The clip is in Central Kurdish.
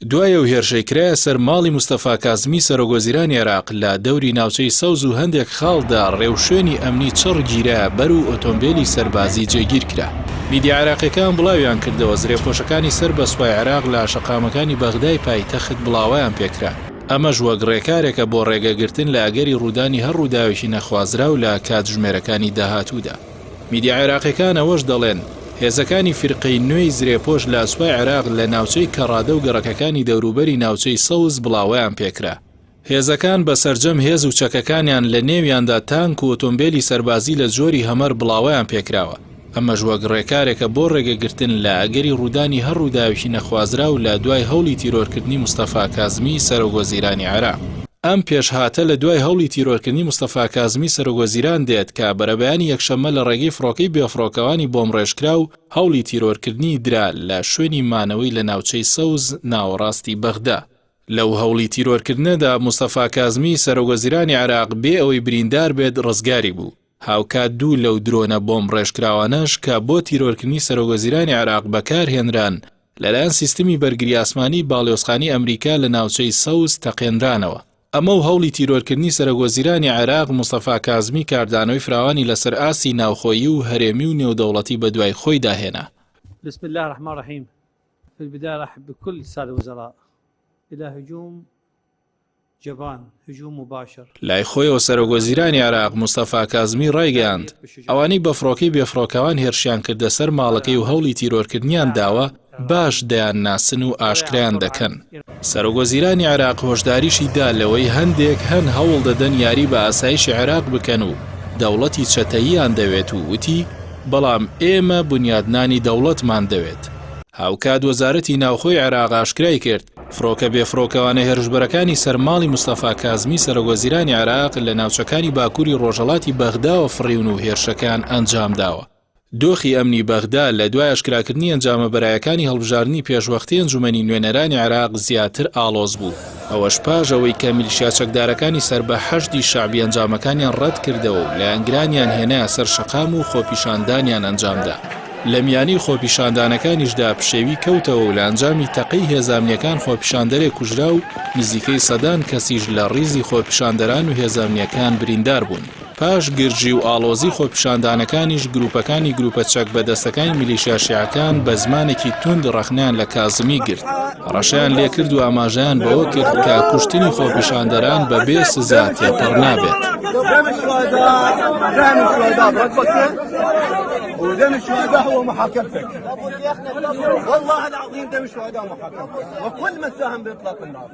دوایە و هێرشەی کرایە سەر ماڵی مستەفا کازمی سەرۆگۆزیرانی عێراق لە دەوری ناوچەی سەوز و هەندێک خاڵدا ڕێوشوێنی ئەمنی چڕ گیرە بەر و ئۆتۆمبیلی سەربازی جێگیر کرا. میدیا عێراقیەکان بڵاویان کردەوە زرێپۆشەکانی سەر بە سوپای عێراق لە شەقامەکانی بەغدای پایتەخت بڵاویان پێکرا. ئەمەش وەک ڕێکارێکە بۆ ڕێگەگرتن لە ئەگەری ڕوودانی هەر ڕووداوێکی نەخوازرا و لە کاتژمێرەکانی داهاتوودا. میدیا عێراقیەکان ئەوەش دەڵێن هێزەکانی فرقەی نوێی زرێپۆش لە سوپای عێراق لە ناوچەی کەڕادە و گەڕەکەکانی دەوروبەری ناوچەی سەوز بڵاویان پێکرا. هێزەکان بە سەرجەم هێز و چەکەکانیان لە نێویاندا تانک و ئۆتۆمبیلی سەربازی لە جۆری هەمەر بڵاویان پێکراوە. ئەمەش وەک ڕێکارێکە بۆ ڕێگەگرتن لە ئەگەری ڕوودانی هەر ڕووداوێکی نەخوازرا و لە دوای هەوڵی تیرۆرکردنی مستەفا کازمی سەرۆگۆزیرانی عێراق. ئەم پێشهاتە لە دوای هەوڵی تیرۆرکردنی مستەفا کازمی سەرۆگۆزیران دێت کە بەرەبەیانی یەکشەممە لە ڕێگەی فڕۆکەی بێفڕۆکەوانی بۆم ڕێژکرا و هەوڵی تیرۆرکردنی درا لە شوێنی مانەوەی لە ناوچەی سەوز ناوەڕاستی بەغدا. لەو هەوڵی تیرۆرکردنەدا مستەفا کازمی سەرۆگۆزیرانی عێراق بێ ئەوەی بریندار بێت ڕزگاری بوو. هاوکات دوو لەو درۆنە بۆم ڕێژکراوانەش کە بۆ تیرۆرکردنی سەرۆگۆزیرانی عێراق بەکارهێنران لەلایەن سیستمی بەرگری ئاسمانی باڵیۆزخانی ئەمریکا لە ناوچەی سەوز تەقێنرانەوە. ئەمە و هەوڵی تیرۆرکردنی سەرۆگۆزیرانی عێراق مستەفا کازمی کاردانەوەی فراوانی لەسەر ئاسی ناوخۆیی و هەرێمی و نێودەوڵەتی بە دوای خۆی داهێنا. بسم الله الرحمن الرحيم. في البداية أرحب بكل السادة الوزراء إلى هجوم جبان هجوم مباشر. لای خۆیەوە سەرۆگۆزیرانی عێراق مستەفا کازمی ڕایگەیاند ئەوانەی بە فڕۆکەی بێفڕۆکەوان هێرشیان کردە سەر ماڵەکەی و هەوڵی تیرۆرکردنیان داوە باش دەیان ناسن و ئاشکرایان دەکەن. سەرۆگۆزیرانی عێراق هۆشداریشی دا لەوەی هەندێک هەن هەوڵ دەدەن یاری بە ئاسایشی عێراق بکەن و دەوڵەتی چەتەییان دەوێت و وتی بەڵام ئێمە بنیادنانی دەوڵەتمان دەوێت. هاوکات وەزارەتی ناوخۆی عێراق ئاشکرای کرد فڕۆکە بێفڕۆکەوانە هێرشبەرەکانی سەرماڵی مستەفا کازمی سەرۆگۆزیرانی عێراق لە ناوچەکانی باکووری ڕۆژهەڵاتی بەغداوە فڕیون و هێرشەکان ئەنجام داوە. دۆخی ئەمنی بەغدا لە دوای ئاشکراکردنی ئەنجامە بەرایەکانی هەڵبژاردننی پێشوەختی ئەنجومەنی نوێنەرانی عێراق زیاتر ئاڵۆز بوو. ئەوەش پاش ئەوەی کە میلیشیا چەکدارەکانی سەر بە حەشدی شەعبی ئەنجامەکانیان ڕەت کردەوە و لایەنگرانیان هێنایە سەر شەقام و خۆپیشاندانیان ئەنجامدا. لە میانی خۆپیشاندانەکانیشدا پشێوی کەوتەوە و لە ئەنجامی تەقەی هێزامنیەکان خۆپیشاندەرێک کوژرا و نزیکەی سەدان کەسیش لە ڕیزی خۆپیشاندەران و هێزامنیەکان بریندار بوون. پاش گرجی و ئاڵۆزی خۆپیشاندانەکانیش گروپەکانی گروپە چەک بەدەستەکانی میلیشیا شیعەکان بە زمانێکی توند ڕەخنیان لە کازمی گرت. ڕەشیان لێکرد و ئاماژەیان بەوە کرد کە کوشتنی خۆپیشاندەران بەبێ سزا تێپەڕ نابێت. ودم الشهداء هو محاكمتك. والله العظيم دم الشهداء محاكمتك وكل من ساهم بإطلاق النار.